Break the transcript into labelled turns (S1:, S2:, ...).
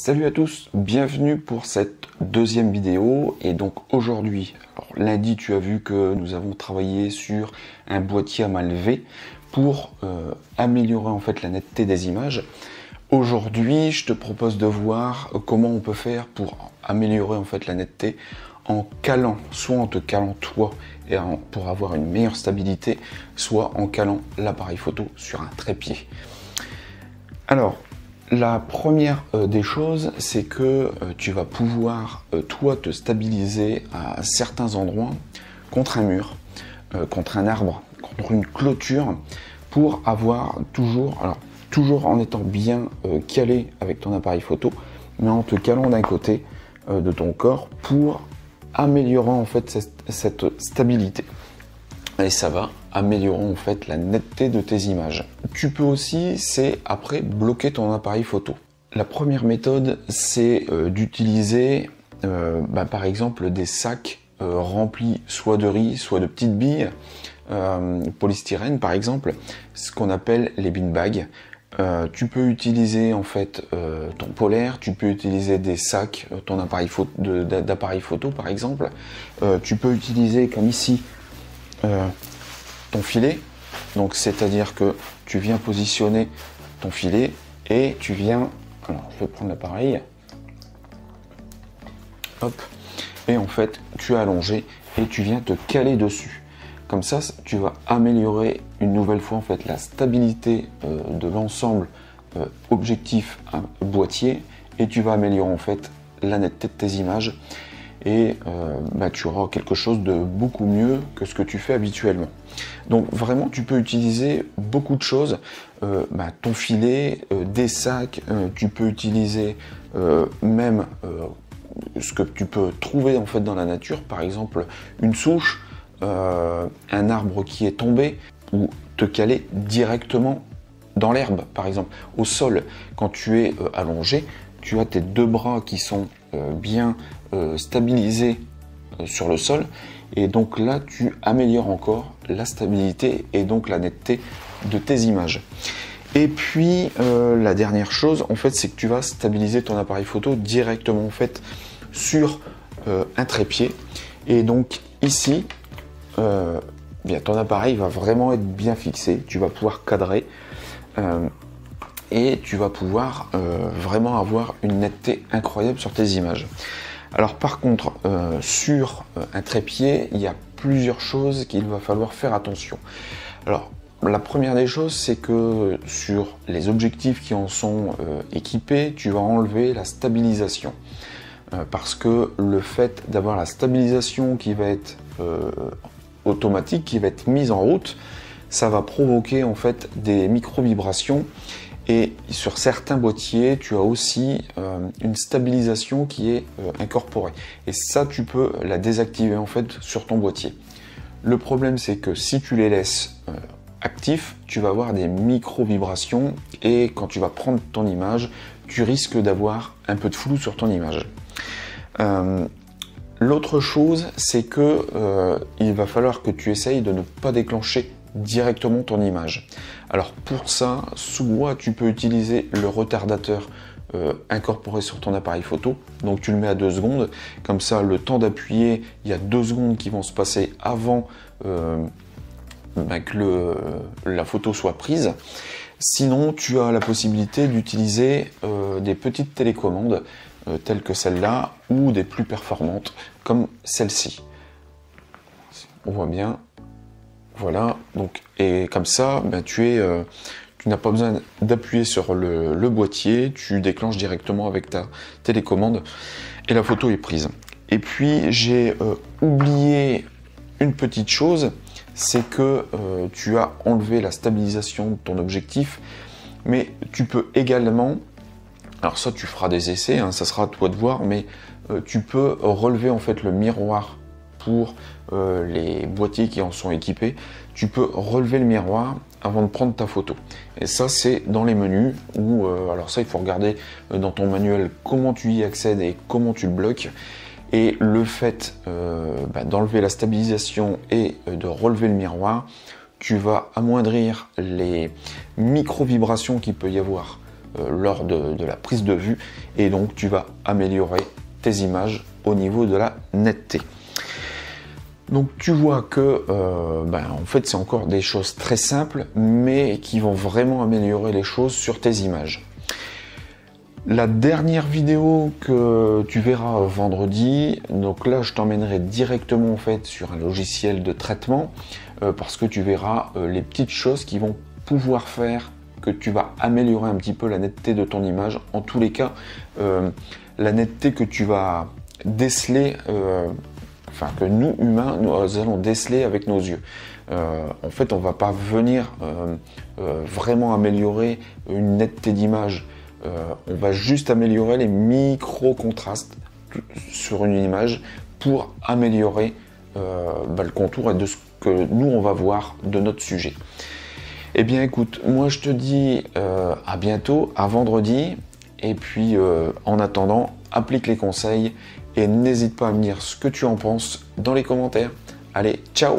S1: Salut à tous, bienvenue pour cette deuxième vidéo. Et donc aujourd'hui, lundi tu as vu que nous avons travaillé sur un boîtier à main levée pour améliorer en fait la netteté des images. Aujourd'hui je te propose de voir comment on peut faire pour améliorer en fait la netteté en calant, soit en te calant toi et pour avoir une meilleure stabilité, soit en calant l'appareil photo sur un trépied. Alors, la première des choses, c'est que tu vas pouvoir, toi, te stabiliser à certains endroits contre un mur, contre un arbre, contre une clôture, pour avoir toujours, alors toujours en étant bien calé avec ton appareil photo, mais en te calant d'un côté de ton corps pour améliorer en fait cette stabilité. Et ça va améliorer en fait la netteté de tes images. Tu peux aussi, c'est après, bloquer ton appareil photo. La première méthode, c'est d'utiliser par exemple des sacs remplis soit de riz, soit de petites billes, polystyrène par exemple, ce qu'on appelle les beanbags. Tu peux utiliser en fait ton polaire, tu peux utiliser des sacs, ton appareil d'appareil photo par exemple. Tu peux utiliser comme ici ton filet, donc c'est-à-dire que tu viens positionner ton filet et tu viens, alors je vais prendre l'appareil, hop, et en fait tu as allongé et tu viens te caler dessus. Comme ça, tu vas améliorer une nouvelle fois en fait la stabilité de l'ensemble objectif boîtier, et tu vas améliorer en fait la netteté de tes images, et tu auras quelque chose de beaucoup mieux que ce que tu fais habituellement. Donc vraiment, tu peux utiliser beaucoup de choses, ton filet, des sacs, tu peux utiliser même ce que tu peux trouver en fait dans la nature, par exemple une souche, un arbre qui est tombé, ou te caler directement dans l'herbe, par exemple, au sol. Quand tu es allongé, tu as tes deux bras qui sont bien stabilisés sur le sol, et donc là tu améliores encore la stabilité et donc la netteté de tes images. Et puis la dernière chose en fait, c'est que tu vas stabiliser ton appareil photo directement en fait sur un trépied, et donc ici ton appareil va vraiment être bien fixé, tu vas pouvoir cadrer et tu vas pouvoir vraiment avoir une netteté incroyable sur tes images. Alors par contre, sur un trépied, il y a plusieurs choses qu'il va falloir faire attention. Alors la première des choses, c'est que sur les objectifs qui en sont équipés, tu vas enlever la stabilisation. Parce que le fait d'avoir la stabilisation qui va être automatique, qui va être mise en route, ça va provoquer en fait des micro-vibrations. Et sur certains boîtiers, tu as aussi une stabilisation qui est incorporée. Et ça, tu peux la désactiver en fait sur ton boîtier. Le problème, c'est que si tu les laisses actifs, tu vas avoir des micro-vibrations, et quand tu vas prendre ton image, tu risques d'avoir un peu de flou sur ton image. L'autre chose, c'est que il va falloir que tu essayes de ne pas déclencher directement ton image. Alors pour ça, soit tu peux utiliser le retardateur incorporé sur ton appareil photo, donc tu le mets à 2 secondes, comme ça le temps d'appuyer, il y a 2 secondes qui vont se passer avant que la photo soit prise. Sinon, tu as la possibilité d'utiliser des petites télécommandes telles que celle-là, ou des plus performantes comme celle-ci. On voit bien. Voilà, donc, et comme ça, tu n'as pas besoin d'appuyer sur le boîtier, tu déclenches directement avec ta télécommande et la photo est prise. Et puis j'ai oublié une petite chose, c'est que tu as enlevé la stabilisation de ton objectif, mais tu peux également, alors ça tu feras des essais, ça sera à toi de voir, mais tu peux relever en fait le miroir. Pour les boîtiers qui en sont équipés, tu peux relever le miroir avant de prendre ta photo. Et ça, c'est dans les menus, où alors ça, il faut regarder dans ton manuel comment tu y accèdes et comment tu le bloques. Et le fait d'enlever la stabilisation et de relever le miroir, tu vas amoindrir les micro-vibrations qu'il peut y avoir lors de la prise de vue, et donc tu vas améliorer tes images au niveau de la netteté. Donc tu vois que en fait c'est encore des choses très simples, mais qui vont vraiment améliorer les choses sur tes images. La dernière vidéo que tu verras vendredi, donc là je t'emmènerai directement en fait sur un logiciel de traitement, parce que tu verras les petites choses qui vont pouvoir faire que tu vas améliorer un petit peu la netteté de ton image. En tous les cas, la netteté que tu vas déceler, que nous humains, nous allons déceler avec nos yeux. En fait, on va pas venir vraiment améliorer une netteté d'image. On va juste améliorer les micro-contrastes sur une image pour améliorer le contour et de ce que nous on va voir de notre sujet. Eh bien écoute, moi je te dis à bientôt, à vendredi, et puis en attendant, applique les conseils et n'hésite pas à me dire ce que tu en penses dans les commentaires. Allez, ciao!